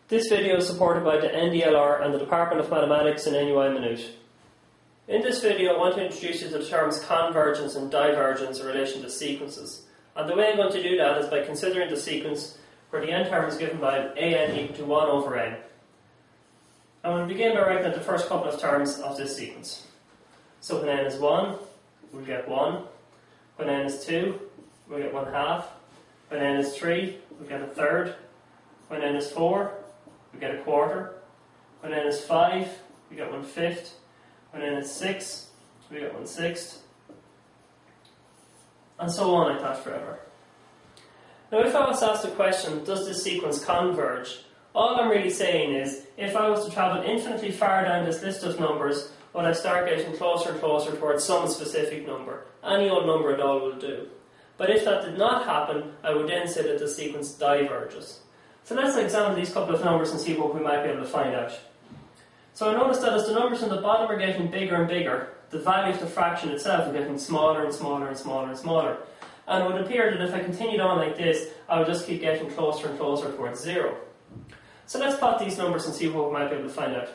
This video is supported by the NDLR and the Department of Mathematics in NUI Maynooth. In this video I want to introduce you to the terms convergence and divergence in relation to sequences. And the way I'm going to do that is by considering the sequence where the n term is given by an equal to 1 over n. And we'll begin by writing out the first couple of terms of this sequence. So when n is 1, we'll get 1. When n is 2, we'll get 1 half. When n is 3, we'll get a third. When n is 4, we get a quarter. When n is 5, we get 1/5. When n is 6, we get 1/6. And so on like that forever. Now if I was asked the question, does this sequence converge? All I'm really saying is, if I was to travel infinitely far down this list of numbers, will I start getting closer and closer towards some specific number? Any old number at all will do. But if that did not happen, I would then say that the sequence diverges. So let's examine these couple of numbers and see what we might be able to find out. So I notice that as the numbers in the bottom are getting bigger and bigger, the value of the fraction itself is getting smaller and smaller and smaller and smaller. And it would appear that if I continued on like this, I would just keep getting closer and closer towards 0. So let's plot these numbers and see what we might be able to find out.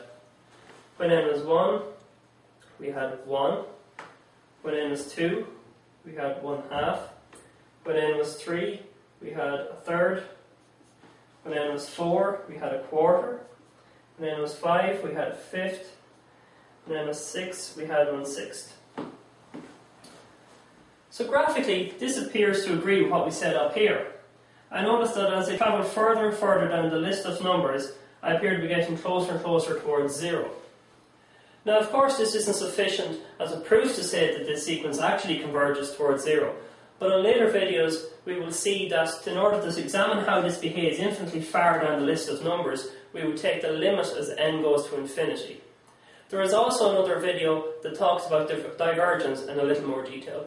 When n was 1, we had 1. When n was 2, we had 1/2. When n was 3, we had a third. When n was 4, we had a quarter. When n was 5, we had a fifth. When n was 6, we had 1/6. So graphically, this appears to agree with what we said up here. I notice that as I travel further and further down the list of numbers, I appear to be getting closer and closer towards 0. Now, of course, this isn't sufficient as a proof to say that this sequence actually converges towards 0. But in later videos, we will see that in order to examine how this behaves infinitely far down the list of numbers, we would take the limit as n goes to infinity. There is also another video that talks about divergence in a little more detail.